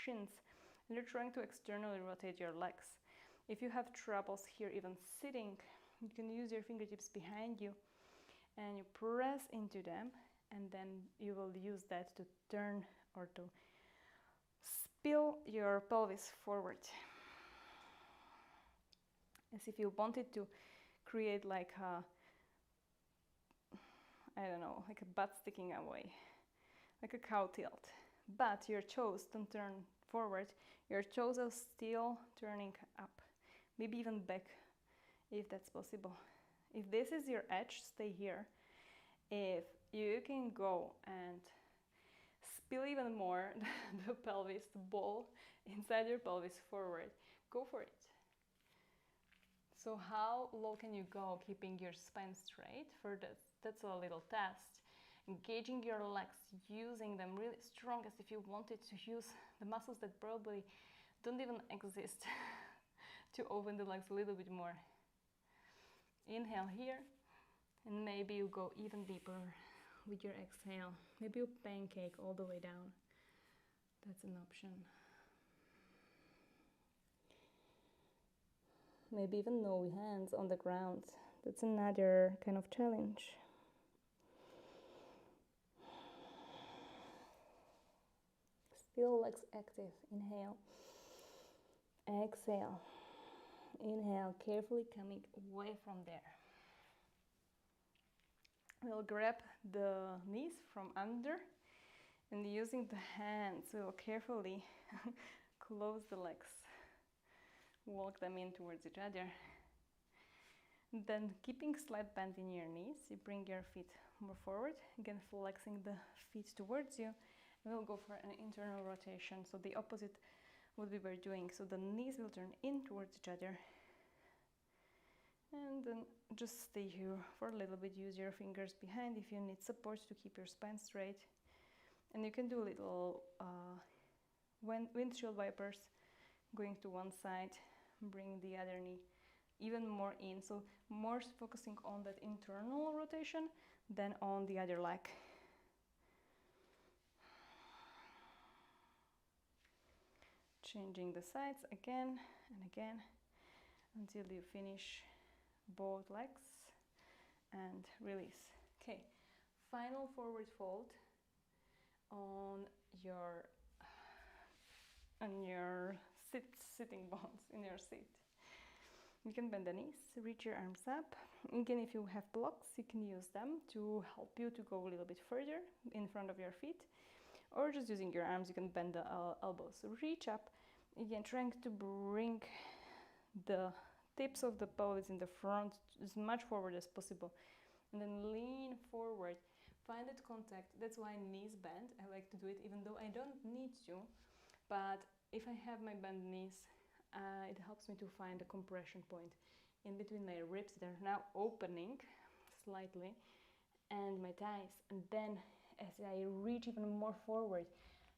shins. And you're trying to externally rotate your legs. If you have troubles here even sitting, you can use your fingertips behind you and you press into them, and then you will use that to turn or to Spill your pelvis forward, as if you wanted to create like a, I don't know, like a butt sticking away, like a cow tilt. But your toes don't turn forward, your toes are still turning up, maybe even back if that's possible. If this is your edge, stay here. If you can go and spill even more the pelvis, the ball inside your pelvis forward, go for it. So how low can you go keeping your spine straight? For this, that's a little test. Engaging your legs, using them really strong as if you wanted to use the muscles that probably don't even exist to open the legs a little bit more. Inhale here, and maybe you go even deeper with your exhale. Maybe you pancake all the way down. That's an option. Maybe even no hands on the ground. That's another kind of challenge. Still legs active. Inhale. Exhale. Inhale, carefully coming away from there. We'll grab the knees from under and using the hands, we'll carefully close the legs. Walk them in towards each other. Then keeping slight bend in your knees, you bring your feet more forward, again flexing the feet towards you. And we'll go for an internal rotation, so the opposite what we were doing. So the knees will turn in towards each other. And then just stay here for a little bit. Use your fingers behind if you need support to keep your spine straight. And you can do little windshield wipers, going to one side, bring the other knee even more in. So more focusing on that internal rotation than on the other leg. Changing the sides again and again until you finish both legs and release. Okay, final forward fold on your sitting bones in your seat. You can bend the knees, reach your arms up. Again, if you have blocks, you can use them to help you to go a little bit further in front of your feet, or just using your arms, you can bend the elbows. So reach up, again, trying to bring the tips of the pelvis in the front as much forward as possible, and then lean forward. Find that contact. That's why knees bend. I like to do it even though I don't need to, but if I have my bent knees, it helps me to find a compression point in between my ribs. They're now opening slightly, and my thighs. And then as I reach even more forward,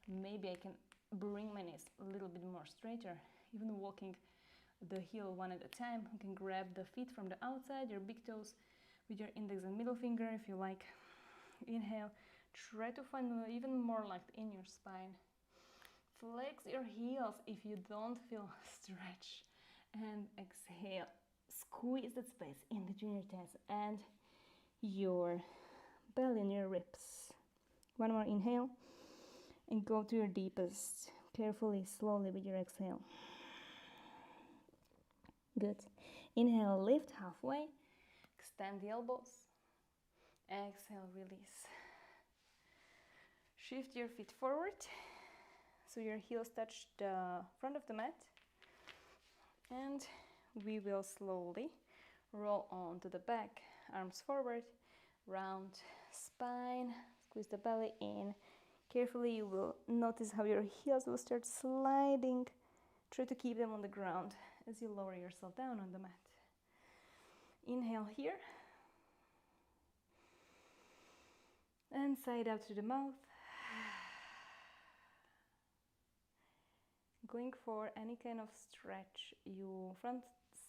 maybe I can bring my knees a little bit more straighter, even walking the heel one at a time. You can grab the feet from the outside, your big toes with your index and middle finger if you like. Inhale, try to find even more lift in your spine. Flex your heels if you don't feel stretch. And exhale, squeeze that space in between your thighs and your belly and your ribs. One more inhale and go to your deepest, carefully, slowly with your exhale. Good. Inhale, lift halfway, extend the elbows. Exhale, release. Shift your feet forward so your heels touch the front of the mat, and we will slowly roll onto the back, arms forward, round spine, squeeze the belly in. Carefully, you will notice how your heels will start sliding. Try to keep them on the ground as you lower yourself down on the mat. Inhale here. And side out through the mouth. Going for any kind of stretch, you front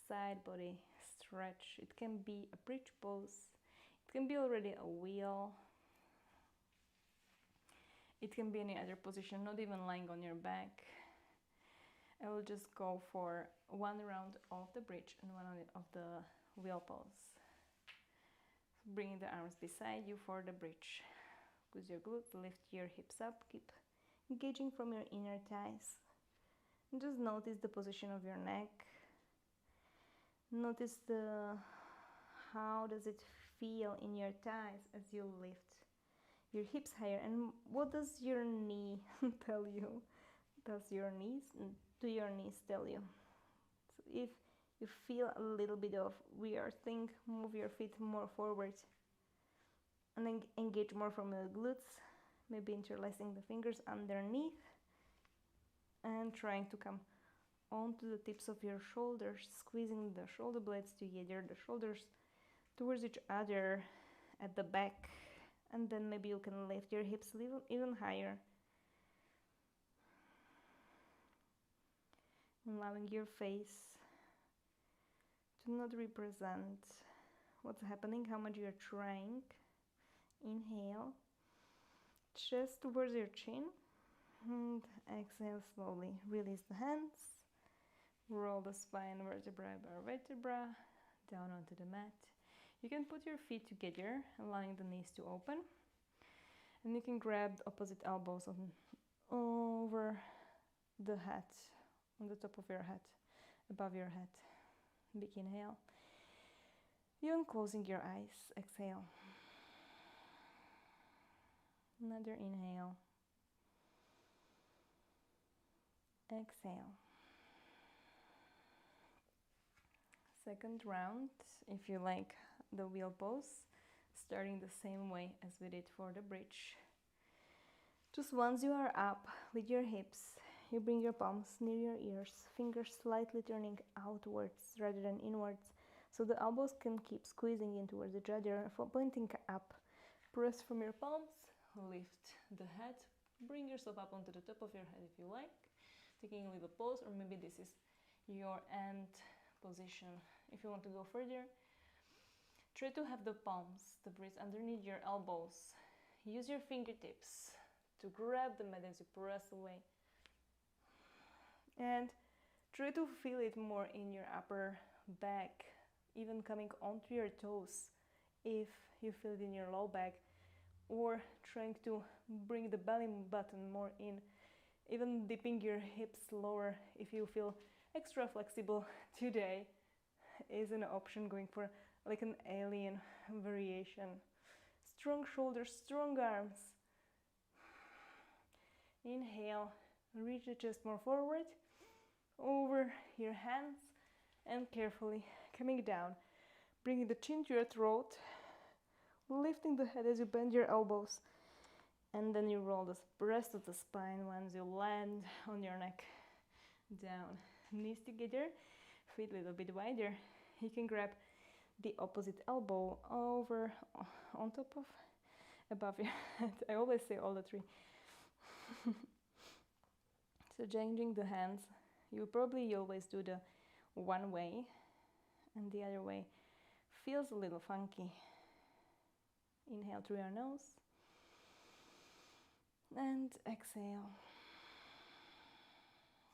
side body stretch. It can be a bridge pose. It can be already a wheel. It can be any other position, not even lying on your back. I will just go for one round of the bridge and one of the wheel pose. Bring the arms beside you for the bridge. Squeeze your glutes, lift your hips up, keep engaging from your inner thighs. Just notice the position of your neck. Notice how does it feel in your thighs as you lift your hips higher, and what does your knee tell you? Do your knees tell you? So if you feel a little bit of weird thing, move your feet more forward and then engage more from the glutes, maybe interlacing the fingers underneath and trying to come onto the tips of your shoulders, squeezing the shoulder blades together, the shoulders towards each other at the back, and then maybe you can lift your hips even higher, allowing your face to not represent what's happening, how much you're trying. Inhale, chest towards your chin, and exhale slowly. Release the hands, roll the spine vertebra by vertebra down onto the mat. You can put your feet together, allowing the knees to open, and you can grab the opposite elbows over the head, on the top of your head, above your head. Big inhale. Even closing your eyes. Exhale. Another inhale. Exhale. Second round, if you like the wheel pose, starting the same way as we did for the bridge. Just once you are up with your hips, you bring your palms near your ears, fingers slightly turning outwards rather than inwards, so the elbows can keep squeezing in towards each other, pointing up. Press from your palms, lift the head, bring yourself up onto the top of your head if you like, taking a little pause, or maybe this is your end position. If you want to go further, try to have the palms, the wrists underneath your elbows. Use your fingertips to grab the mat as you press away. And try to feel it more in your upper back, even coming onto your toes if you feel it in your low back, or trying to bring the belly button more in, even dipping your hips lower if you feel extra flexible today is an option, going for like an alien variation. Strong shoulders, strong arms. Inhale, reach the chest more forward, over your hands, and carefully coming down, bringing the chin to your throat, lifting the head as you bend your elbows, and then you roll the rest of the spine once you land on your neck down. Knees together, feet a little bit wider. You can grab the opposite elbow over on top of, above your head. I always say all the three. So changing the hands, you probably always do the one way, and the other way feels a little funky. Inhale through your nose and exhale.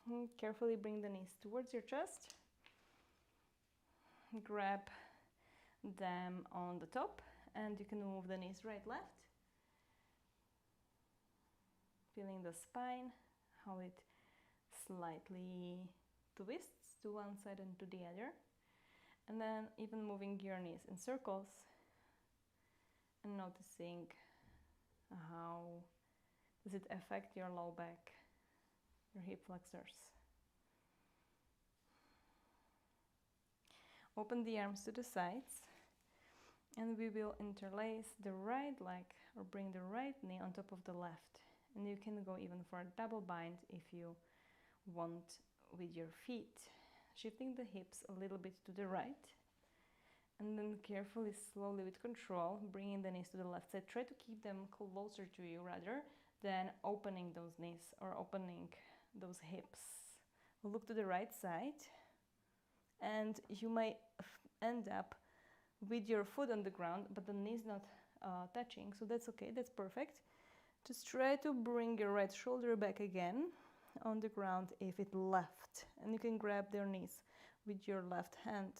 And carefully bring the knees towards your chest. Grab them on the top, and you can move the knees right, left. Feeling the spine, how it slightly twists to one side and to the other. And then even moving your knees in circles and noticing how does it affect your low back, your hip flexors. Open the arms to the sides, and we will interlace the right leg or bring the right knee on top of the left. And you can go even for a double bind if you want with your feet, shifting the hips a little bit to the right, and then carefully, slowly, with control, bringing the knees to the left side. Try to keep them closer to you rather than opening those knees or opening those hips. Look to the right side, and you might end up with your foot on the ground, but the knees not touching, so that's okay, that's perfect. Just try to bring your right shoulder back again on the ground if it left, and you can grab their knees with your left hand.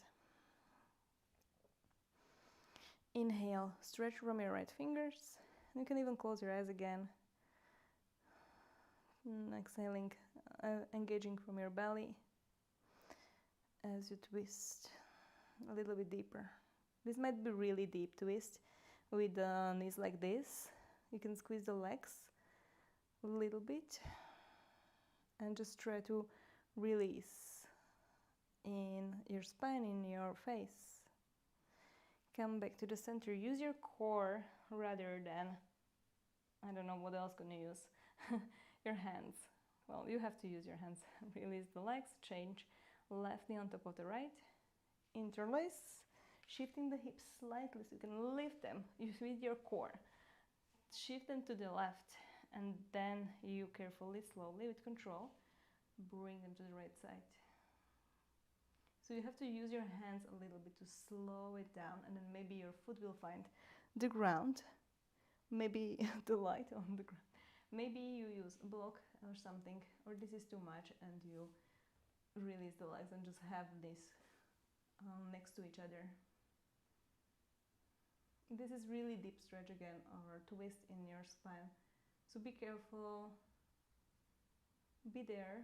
Inhale, stretch from your right fingers. You can even close your eyes again. exhaling, engaging from your belly as you twist a little bit deeper. This might be really deep twist with the knees like this. You can squeeze the legs a little bit and just try to release in your spine, in your face. Come back to the center. Use your core rather than, I don't know what else gonna use, your hands. Well, you have to use your hands. Release the legs, change left knee on top of the right, interlace, shifting the hips slightly so you can lift them with your core. Shift them to the left, and then you carefully, slowly, with control, bring them to the right side. So you have to use your hands a little bit to slow it down, and then maybe your foot will find the ground, maybe the light on the ground. Maybe you use a block or something, or this is too much and you release the legs and just have this next to each other. This is really deep stretch again, or twist in your spine. So be careful, be there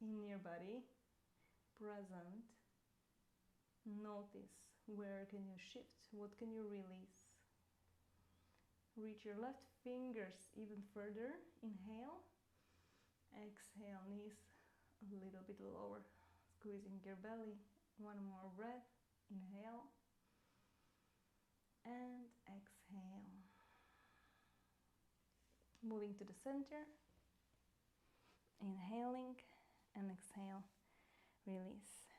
in your body, present. Notice where can you shift, what can you release. Reach your left fingers even further. Inhale. Exhale, knees a little bit lower. Squeezing your belly. One more breath. Inhale. And exhale. Moving to the center. Inhaling and exhale. Release.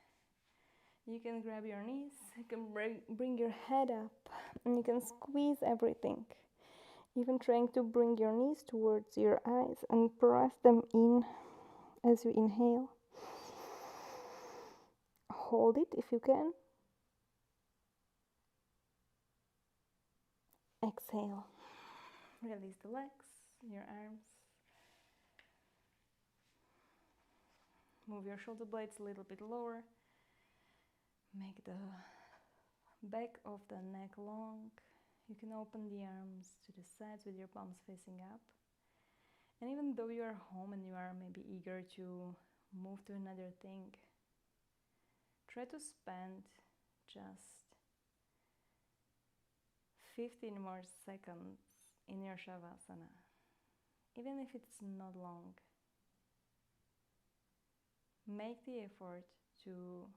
You can grab your knees, you can bring your head up, and you can squeeze everything. Even trying to bring your knees towards your eyes and press them in as you inhale. Hold it if you can. Exhale. Release the legs, your arms. Move your shoulder blades a little bit lower. Make the back of the neck long. You can open the arms to the sides with your palms facing up. And even though you are home and you are maybe eager to move to another thing, try to spend just 15 more seconds in your Shavasana, even if it's not long. Make the effort to,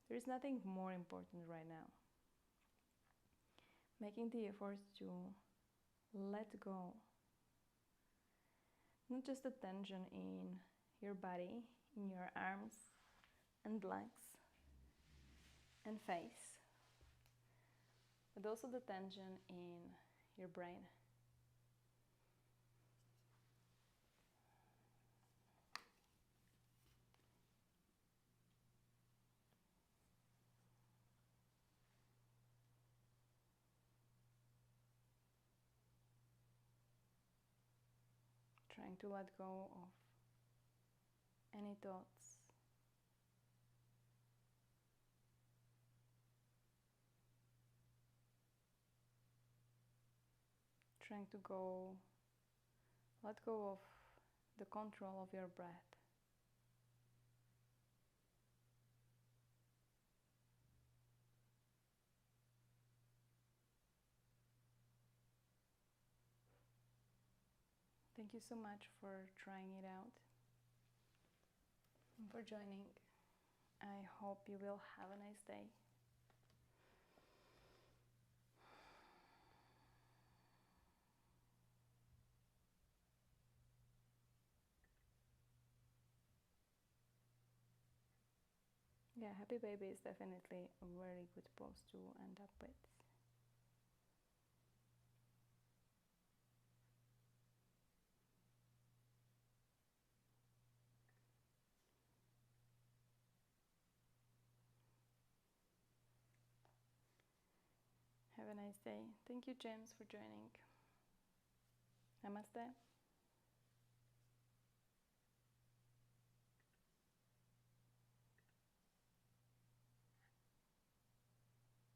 there's nothing more important right now. Making the effort to let go. Not just the tension in your body, in your arms and legs and face, but also the tension in your brain. Trying to let go of any thoughts. Trying to let go of the control of your breath. Thank you so much for trying it out and for joining. I hope you will have a nice day. Yeah, happy baby is definitely a very good pose to end up with. Have a nice day. Thank you, James, for joining. Namaste.